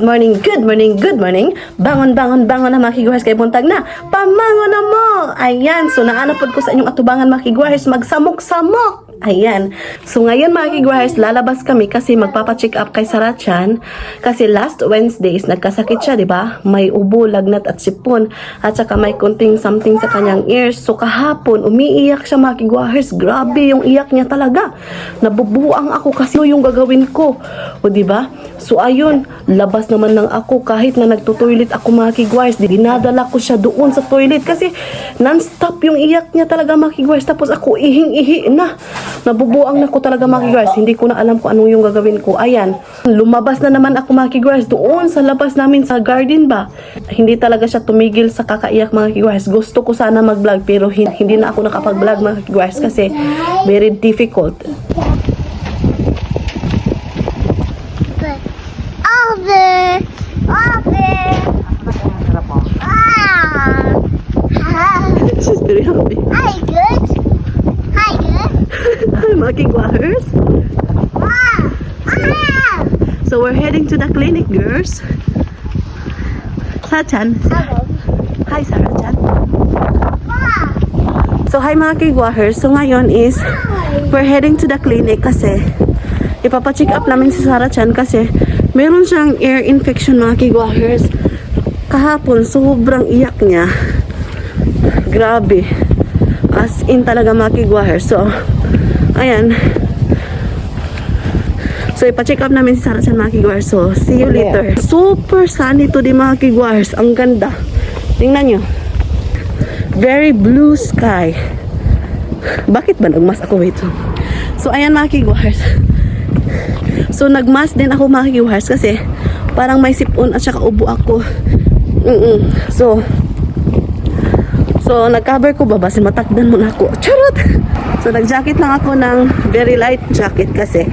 morning, good morning, good morning. Bangon, bangon, bangon na mga kiguhars kay buntag na. Pamangon na mo. Ayan, so naanapod ko sa inyong atubangan mga kiguhars, magsamok-samok. Ayan. So ngayon mga kiguhars, lalabas kami kasi magpapa-check up kay Sarachan. Kasi last Wednesdays, nagkasakit siya, di ba? May ubo, lagnat at sipon. At saka may konting something sa kanyang ears. So kahapon, umiiyak siya mga kiguhars. Grabe yung iyak niya talaga. Nabubuang ako kasi yung gagawin ko. O di ba? So ayun, labas naman ng ako kahit na nagtutoilet ako mga kiguhars. Dinadala ko siya doon sa toilet kasi non-stop yung iyak niya talaga mga kiguhars. Tapos ako ihing-ihi na. Nabubuang na ko talaga mga kiguhars. Hindi ko na alam kung anong yung gagawin ko. Ayan, lumabas na naman ako mga kiguhars doon sa labas namin sa garden ba. Hindi talaga siya tumigil sa kakaiyak mga kiguhars. Gusto ko sana mag-vlog pero hindi na ako nakapag-vlog mga kiguhars kasi very difficult. Over! Over! She's very happy. Hi, good. Hi, good. Hi mga kiguhars. So we're heading to the clinic, girls. Sarachan. Hi, Sarachan. So hi mga kiguhars. So ngayon is we're heading to the clinic kasi ipapacheck up namin si Sarachan kasi meron siyang ear infection mga kiguhars. Kahapon sobrang iyak niya. Grabe. As in talaga mga kiguhars. So ayan. So ipacheck up namin si Sarachan mga kiguhars. So see you later. Super sunny to di mga kiguhars. Ang ganda. Tingnan nyo. Very blue sky. Bakit ba nagmas ako? Wait. So ayan mga kiguhars. So nagmas din ako mga kiguhars kasi parang may sipon at saka ubo ako. So nag-cover ko ba basin matakdan muna ako. Charot! So nag-jacket lang ako ng very light jacket kasi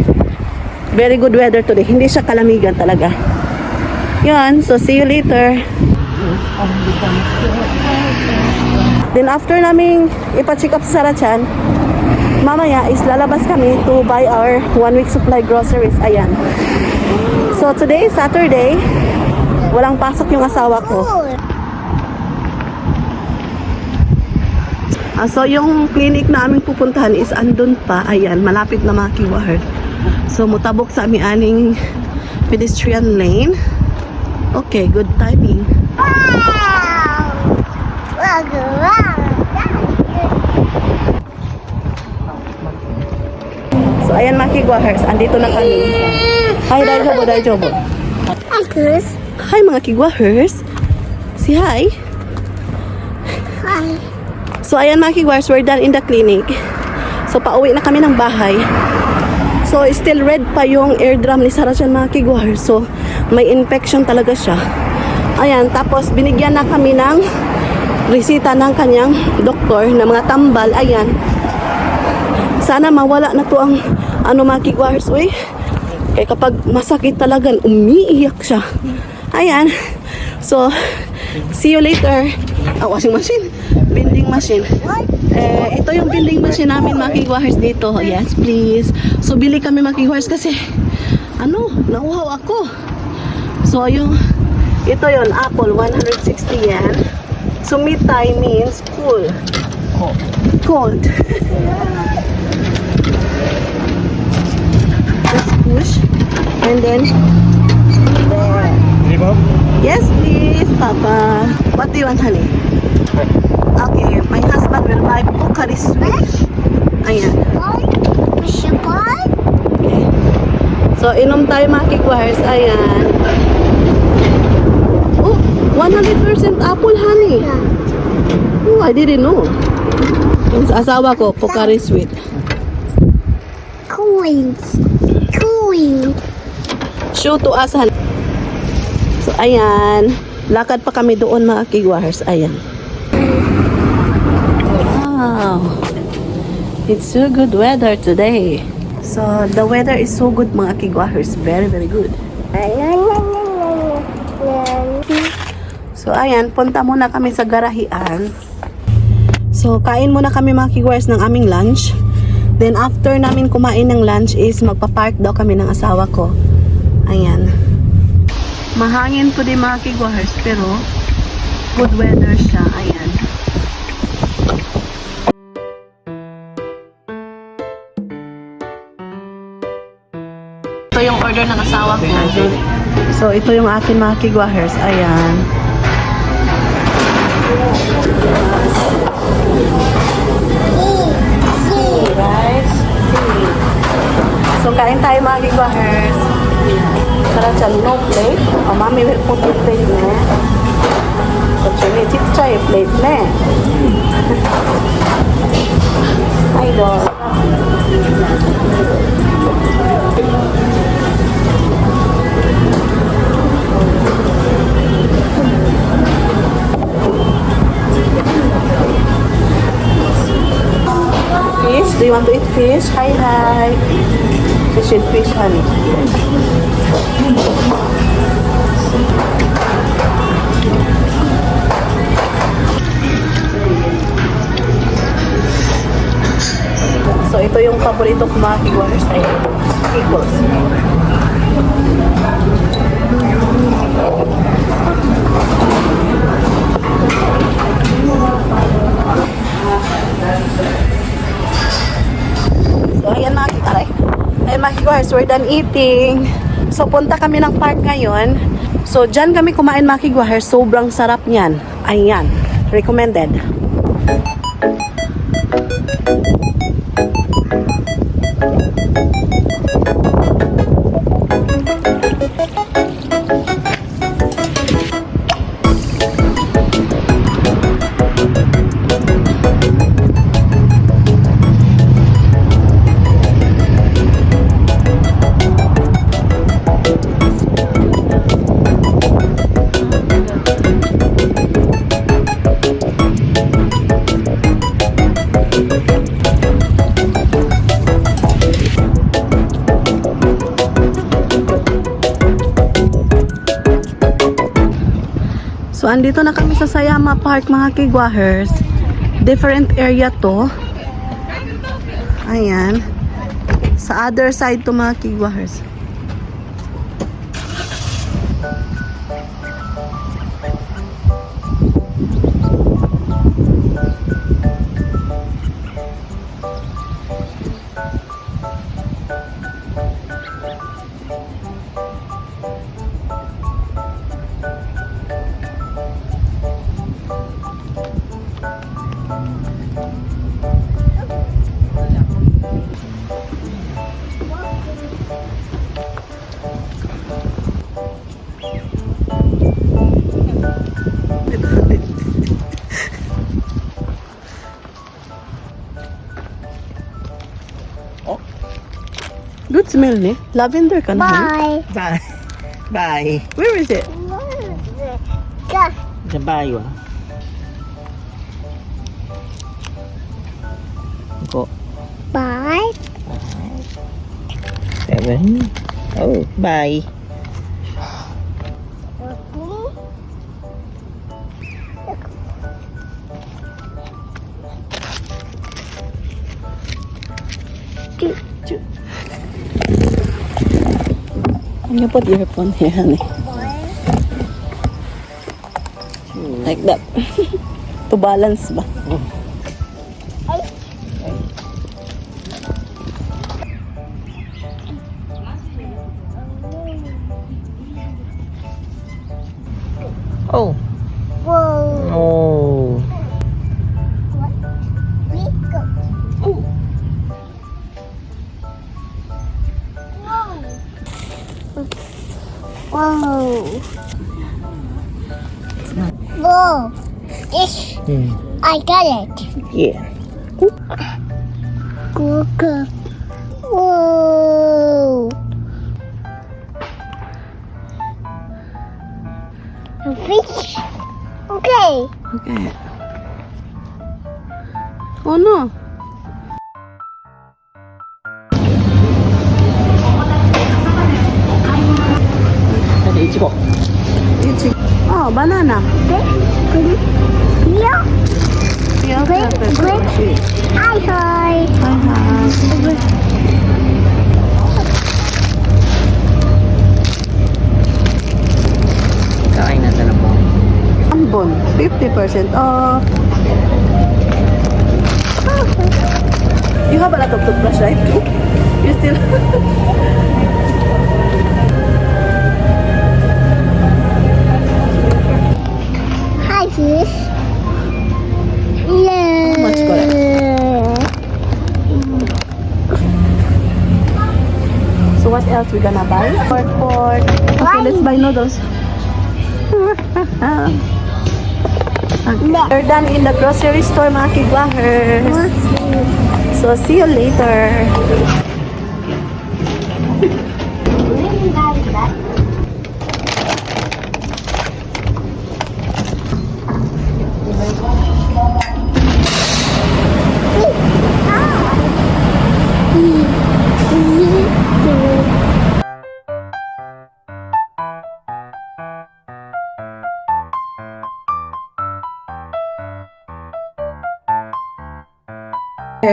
very good weather today. Hindi siya kalamigan talaga. Yan. So see you later. Then after naming ipa-check up sa Sarachan, mamaya is lalabas kami to buy our 1 week supply groceries. Ayan. So today is Saturday. Walang pasok yung asawa ko. So yung clinic na aming pupuntahan is andun pa. Ayan, malapit na mga kiguhars. So mutabok sa aming aning pedestrian lane. Okay, good timing. So ayan mga kiguhars, andito na kami. Hi, Daijobo. Hi, Chris. Hi mga kiguhars. Say hi. Hi. So ayan mga kiguhars, we're done in the clinic. So pauwi na kami ng bahay. So still red pa yung eardrum ni Sarachan mga kiguhars. So may infection talaga siya. Ayan, tapos binigyan na kami ng resita ng kanyang doktor na mga tambal. Ayan. Sana mawala na to ang mga kiguhars. Uy, kaya kapag masakit talaga, umiiyak siya. Ayan. So, see you later. Washing machine. Bending machine. Ito yung bending machine namin mga kiguhars dito. Yes, please. So, bili kami mga kiguhars kasi nauhaw ako. So, ito yon apple, 160 yen. Sumitai means cool. Cold. Just push. And then, there. Yes, please, Papa. What do you want, honey? Okay, my husband will buy Pocari Sweat. Ayan. Okay. So, inom tayo mga kiguhars. Ayan. Oh, 100% apple, honey. Oh, I didn't know. Yung sa asawa ko, Pocari Sweat. Coins. Show to us, honey. So, ayan. Lakad pa kami doon mga kiguhars. Ayan. Wow. It's so good weather today. So, the weather is so good mga kiguhars. Very, very good. So, ayan. Punta muna kami sa garahian. So, kain muna kami mga kiguhars ng aming lunch. Then, after namin kumain ng lunch is magpa-park daw kami ng asawa ko. Ayan. Mahangin po din mga kigwahers, pero good weather siya. Ayan. Ito yung order ng asawa ko. So, ito yung akin mga kigwahers. Ayan. Rice. So, kain tayo mga kigwahers. Tara dyan, no plate. Oh, mommy will put the plate na. Actually, chip-chay plate na. Idol. Fish? Do you want to eat fish? Hi, hi. Fish and fish, honey. So, ito yung paborito ko mga kigwahers ay pickles. So, ayan mga kigwahers, we're done eating. So, punta kami ng park ngayon. So, dyan kami kumain mga kigwahers. Sobrang sarap niyan. Ayan. Recommended. So, andito na kami sa Sayama Park, mga kigwahers. Different area to. Ayan. Sa other side to, mga kigwahers. Good smell, ni. Lavender ka na. Bye. Bye. Bye. Where is it? Go. Sa bayo ah. Go. Bye. 7. Oh, bye. Can you put your phone here, honey? Like that. To balance ba? Oh. Whoa. Oh. We go. Oh. Whoa. Whoa. Ish. I got it. Yeah. Go, go. Whoa. A fish. Okay. Okay. Oh no. Ada ichigo. Oh, banana. Yeah. Yeah, Green, green. Hi, hi. Bonbon, 50% off. You have a lot of toothbrush, right? You still... Hi, fish. Yeah. How much correct? So what else we gonna buy? Pork. Okay, let's buy noodles. Okay. We're done in the grocery store, mga kigwahers. So see you later.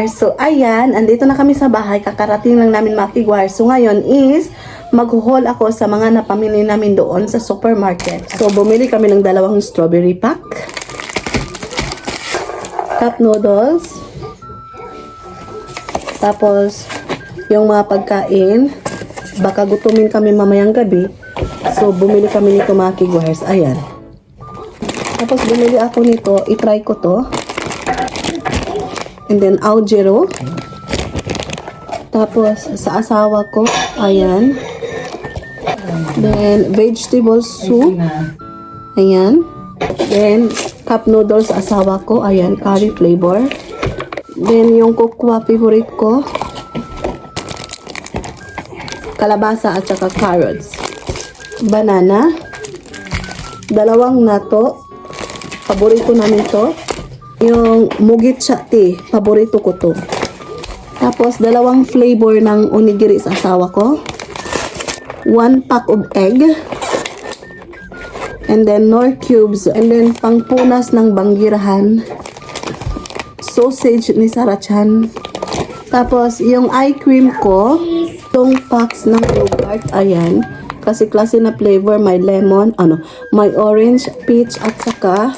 So, ayan, andito na kami sa bahay. Kakarating lang namin mga kigwahers. So, ngayon is mag-haul ako sa mga napamili namin doon sa supermarket. So, bumili kami ng 2 strawberry pack, cup noodles, tapos yung mga pagkain. Baka gutumin kami mamayang gabi. So, bumili kami nito mga kigwahers. Ayan. Tapos, bumili ako nito. I-try ko to. And then, Aljero. Tapos, sa asawa ko, ayan. Then, vegetable soup. Ayan. Then, cup noodles sa asawa ko. Ayan, curry flavor. Then, yung kukwa favorite ko. Kalabasa at saka carrots. Banana. 2 nato. Paborito namin to. Yung Mugicha tea, paborito ko to. Tapos, 2 flavor ng onigiri sa asawa ko. 1 pack of egg. And then, Nor cubes. And then, pangpunas ng banggirahan. Sausage ni Sarachan. Tapos, yung eye cream ko, itong packs ng yogurt, ayan. Kasi klase na flavor, may lemon, may orange, peach, at saka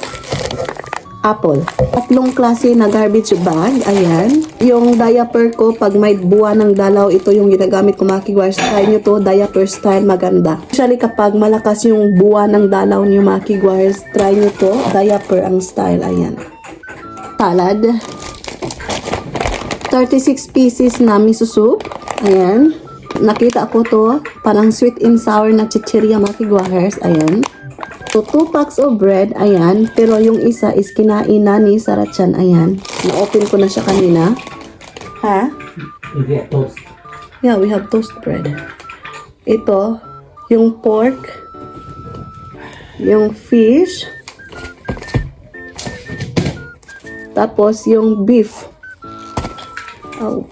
apple. 3 klase na garbage bag. Ayan. Yung diaper ko, pag may buwa ng dalaw, ito yung ginagamit ko mga kigwahers. Try nyo to, diaper style, maganda. Actually, kapag malakas yung buwa ng dalaw nyo mga kigwahers, try nyo to, diaper ang style. Ayan. Salad. 36 pieces na miso soup. Ayan. Nakita ko to, parang sweet and sour na chichirya mga kigwahers. Ayan. So, 2 packs of bread, ayan. Pero yung isa is kinain na ni Sarachan, ayan. Na-open ko na siya kanina. Ha? We get toast. Yeah, we have toast bread. Ito, yung pork, yung fish, tapos yung beef. Oh.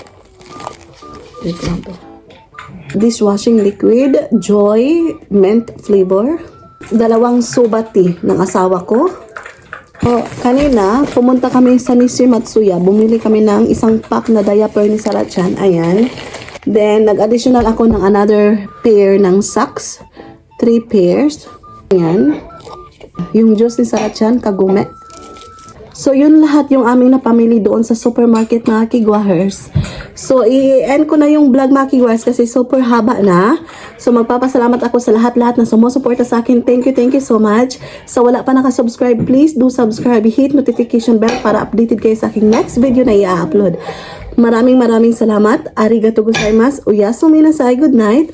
Wait lang to. Dishwashing liquid, Joy mint flavor. 2 soba tea ng asawa ko. O, kanina, pumunta kami sa Nisir Matsuya. Bumili kami ng 1 pack na diaper ni Sarachan. Ayan. Then, nag-additional ako ng another pair ng socks. 3 pairs. Ayan. Yung juice ni Sarachan, kagume. So, yun lahat yung aming napamili doon sa supermarket mga kigwahers. So, i-end ko na yung vlog mga kigwahers kasi super haba na. So, magpapasalamat ako sa lahat-lahat na sumusuporta sa akin. Thank you so much. Sa wala pa nakasubscribe, please do subscribe. Hit notification bell para updated kayo sa aking next video na i-upload. Maraming salamat. Arigato gozaimasu. Oyasumi nasai. Good night.